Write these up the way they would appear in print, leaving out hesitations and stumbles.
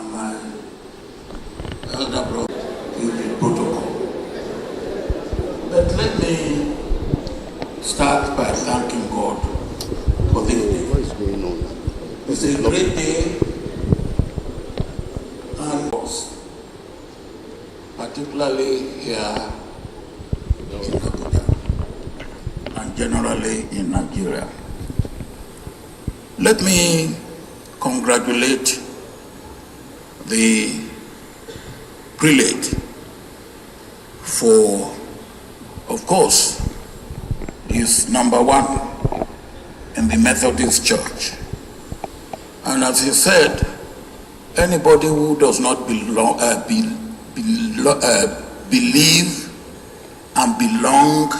and my elder brother with the protocol. But let me start by thanking God for this day. What is going on? It's a great day, and particularly here in Abuja and generally in Nigeria. Let me congratulate the prelate for, of course, he's number one in the Methodist Church. And as he said, anybody who does not believe and belong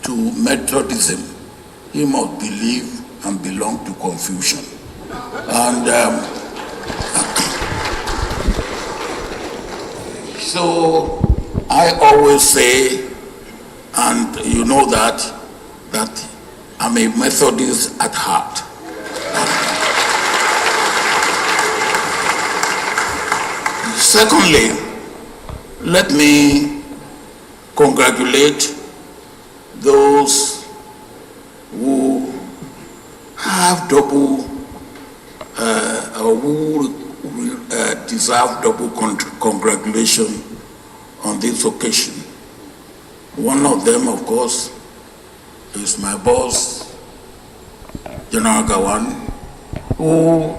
to Methodism, he must believe and belong to confusion. And so I always say, and you know that I'm a Methodist at heart. Secondly, let me congratulate those who have double or who deserve double congratulation on this occasion. One of them, of course, is my boss, General Gawan, who,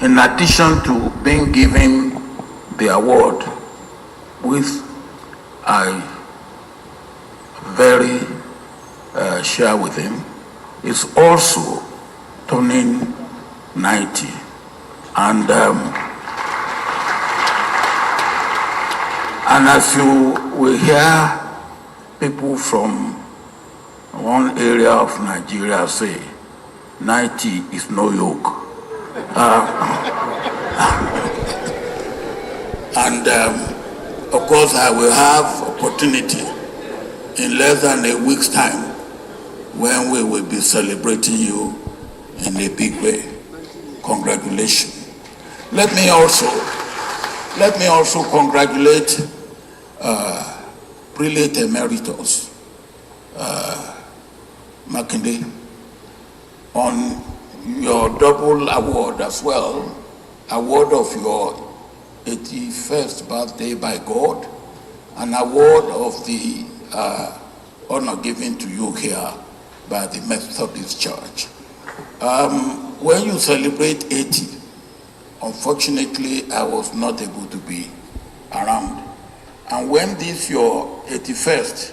in addition to being given the award, which I very share with him, is also turning 90. And as you will hear people from one area of Nigeria say, 90 is no yoke. And of course, I will have opportunity in less than a week's time when we will be celebrating you in a big way. Congratulations. Let me also congratulate Prelate Emeritus Makinde on your double award as well, award of your 81st birthday by God, an award of the honor given to you here by the Methodist Church. When you celebrate 80, unfortunately, I was not able to be around. And when this, your 81st,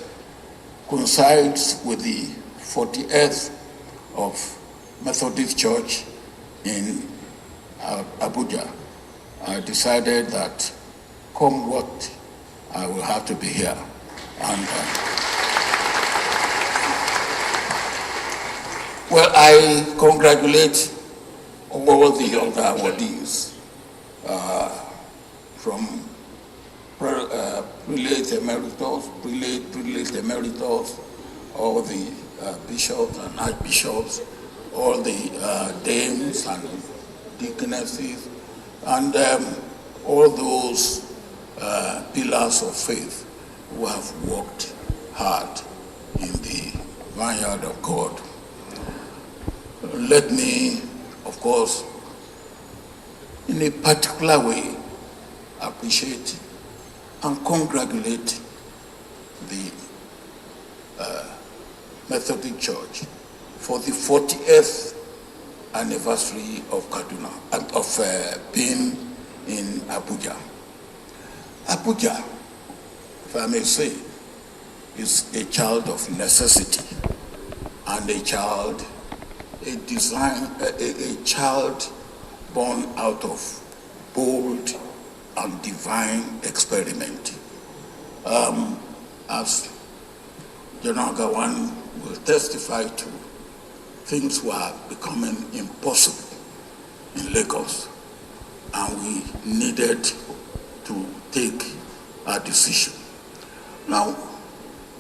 coincides with the 40th of Methodist Church in Abuja, I decided that, come what, I will have to be here. And well, I congratulate all the other awardees, from Prelate Emeritus, Prelate Emeritus, all the bishops and archbishops, all the dames and deaconesses, and all those pillars of faith who have worked hard in the vineyard of God. Let me, of course, in a particular way, appreciate and congratulate the Methodist Church for the 40th anniversary of Kaduna, of being in Abuja. Abuja, if I may say, is a child of necessity and a child born out of bold and divine experiment. As General Gawan will testify to, things were becoming impossible in Lagos, and we needed to take a decision. Now,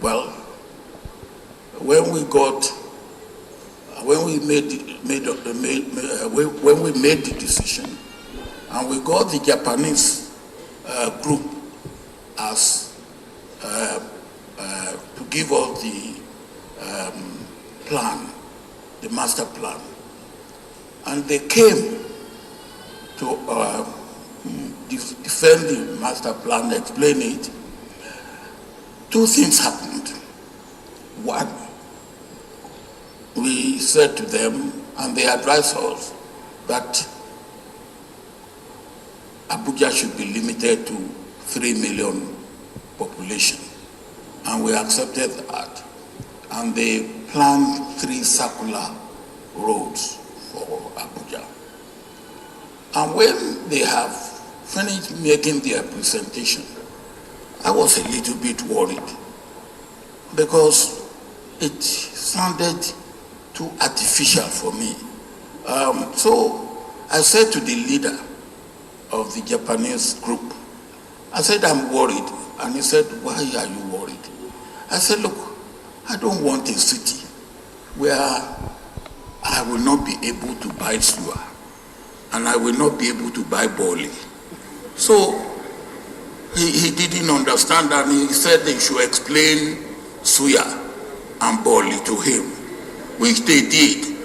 well, when we made the decision, And we got the Japanese group as to give us the plan, the master plan. And they came to defend the master plan, explain it. Two things happened. One, we said to them, and they advised us, that Abuja should be limited to 3 million population. And we accepted that. And they planned 3 circular roads for Abuja. And when they have finished making their presentation, I was a little bit worried because it sounded too artificial for me. So I said to the leader of the Japanese group, I said, I'm worried. And he said, why are you worried? I said, look, I don't want a city where I will not be able to buy suya and I will not be able to buy barley. So he didn't understand, and he said they should explain suya and barley to him, which they did.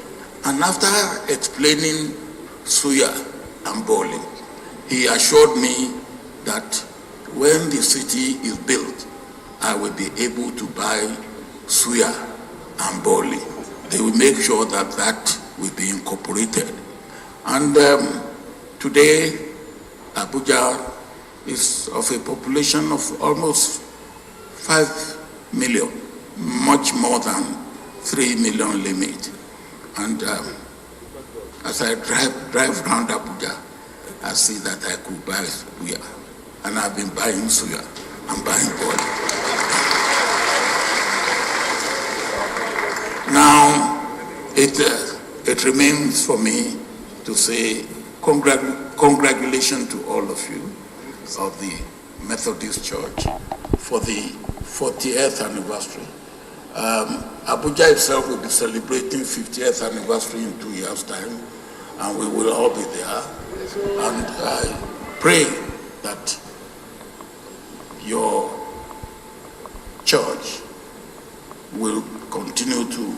And after explaining suya and barley, he assured me that when the city is built, I will be able to buy suya and barley. They will make sure that that will be incorporated. And today, Abuja is of a population of almost 5 million, much more than 3 million limit. And as I drive around Abuja, I see that I could buy suya. And I've been buying suya and buying barley. Now, it remains for me to say congratulations to all of you of the Methodist Church for the 40th anniversary. Abuja itself will be celebrating 50th anniversary in 2 years' time, and we will all be there. And I pray that your church will continue to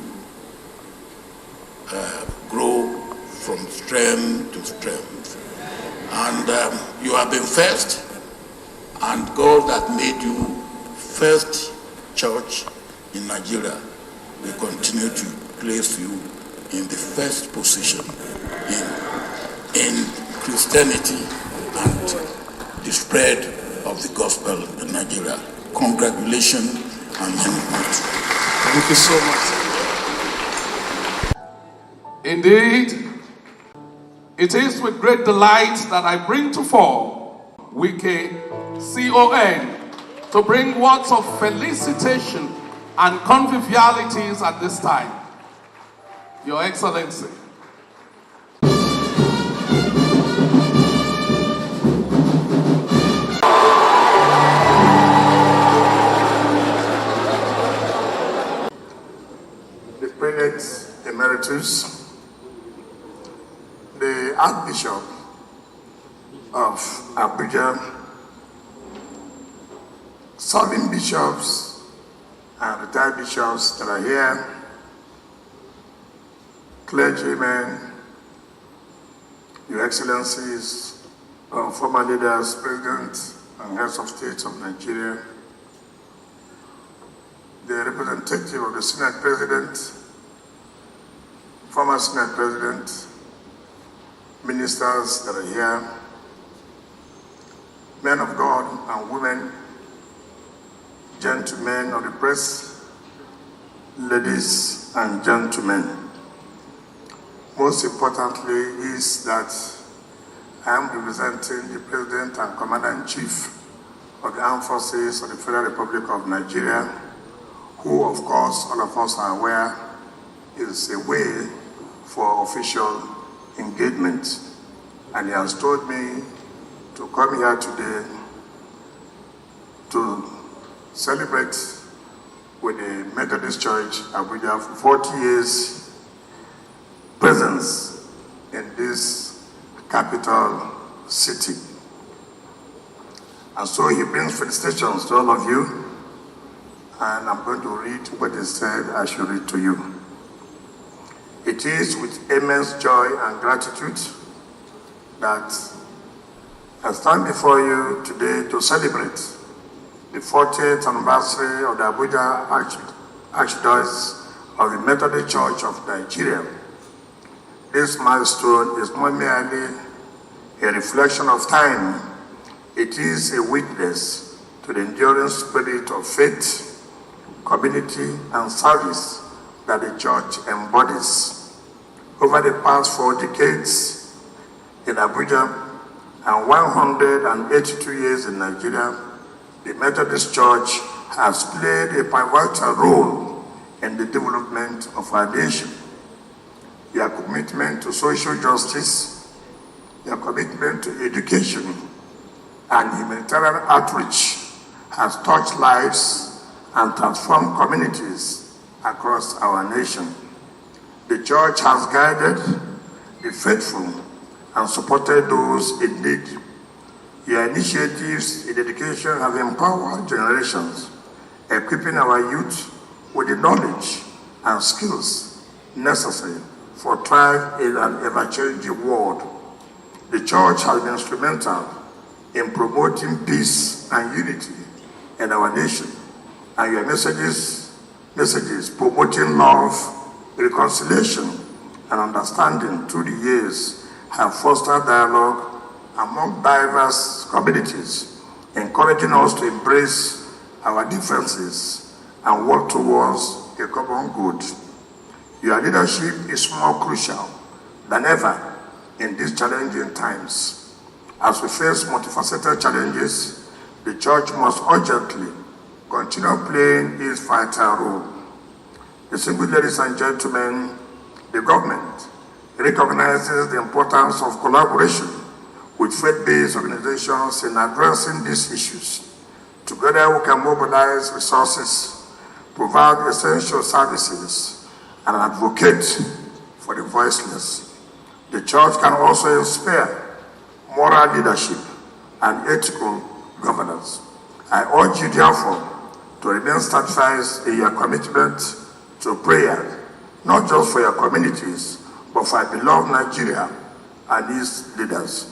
grow from strength to strength. And you have been first, and God that made you first church in Nigeria will continue to place you in the first position in Christianity and the spread of the gospel in Nigeria. Congratulations and many thanks. Thank you so much. Indeed, it is with great delight that I bring to fore Wike CON to bring words of felicitation and convivialities at this time. Your Excellency. The Prelate Emeritus, the Archbishop of Abuja, serving bishops and retired bishops that are here, clergymen, Your Excellencies, former leaders, presidents, and heads of states of Nigeria, the representative of the Senate President, former Senate President, ministers that are here, men of God and women, gentlemen of the press, ladies and gentlemen. Most importantly is that I am representing the President and Commander-in-Chief of the Armed Forces of the Federal Republic of Nigeria, who, of course, all of us are aware, is away for official engagement. And he has told me to come here today to celebrate with the Methodist Church Abuja for 40 years presence in this capital city. And so he brings felicitations to all of you, and I'm going to read what he said I should read to you. It is with immense joy and gratitude that I stand before you today to celebrate the 40th anniversary of the Abuja Archdiocese of the Methodist Church of Nigeria. This milestone is not merely a reflection of time, it is a witness to the enduring spirit of faith, community, and service that the church embodies. Over the past 4 decades in Abuja and 182 years in Nigeria, the Methodist Church has played a pivotal role in the development of our nation. Your commitment to social justice, your commitment to education and humanitarian outreach has touched lives and transformed communities across our nation. The church has guided the faithful and supported those in need. Your initiatives in education have empowered generations, equipping our youth with the knowledge and skills necessary for thrive in an ever-changing world. The church has been instrumental in promoting peace and unity in our nation, and your messages promoting love, reconciliation, and understanding through the years have fostered dialogue among diverse communities, encouraging us to embrace our differences and work towards a common good. Your leadership is more crucial than ever in these challenging times. As we face multifaceted challenges, the church must urgently continue playing its vital role. Distinguished ladies and gentlemen, the government recognizes the importance of collaboration with faith-based organizations in addressing these issues. Together we can mobilize resources, provide essential services, and advocate for the voiceless. The church can also inspire moral leadership and ethical governance. I urge you, therefore, to remain steadfast in your commitment to prayer, not just for your communities, but for our beloved Nigeria and its leaders.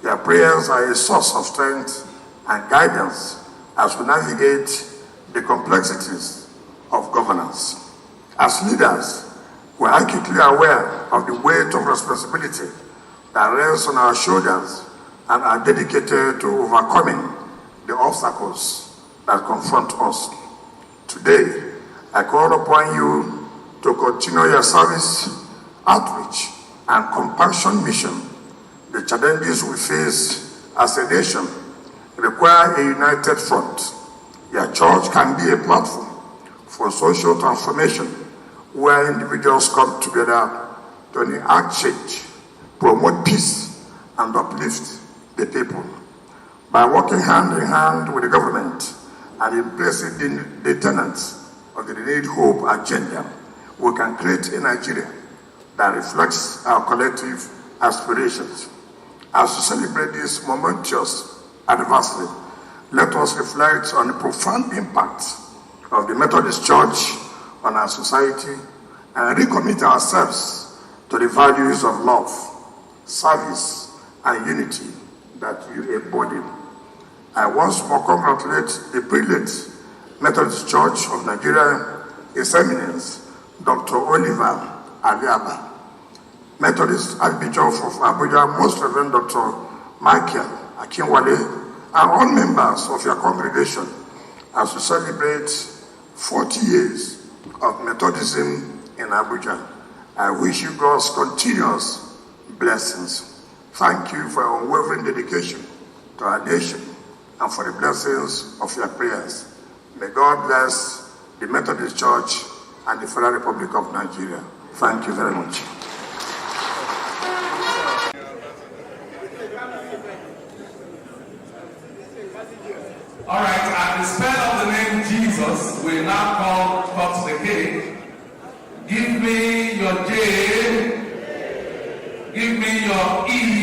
Your prayers are a source of strength and guidance as we navigate the complexities of governance. As leaders, we are acutely aware of the weight of responsibility that rests on our shoulders and are dedicated to overcoming the obstacles that confront us. Today, I call upon you to continue your service, outreach, and compassion mission. The challenges we face as a nation require a united front. Your church can be a platform for social transformation where individuals come together to enact change, promote peace, and uplift the people. By working hand in hand with the government and embracing the tenets of the renewed hope agenda, we can create a Nigeria that reflects our collective aspirations. As we celebrate this momentous anniversary, let us reflect on the profound impact of the Methodist Church on our society and recommit ourselves to the values of love, service, and unity that you embody. I once more congratulate the brilliant Methodist Church of Nigeria, His Eminence, Dr. Oliver Aliaba, Methodist Archbishop of Abuja, Most Reverend Dr. Michael Akinwale, and all members of your congregation as we celebrate 40 years of Methodism in Abuja. I wish you God's continuous blessings. Thank you for your unwavering dedication to our nation and for the blessings of your prayers. May God bless the Methodist Church and the Federal Republic of Nigeria. Thank you very much. All right, at the spell of the name Jesus, we now cut the cake. Give me your J, give me your E,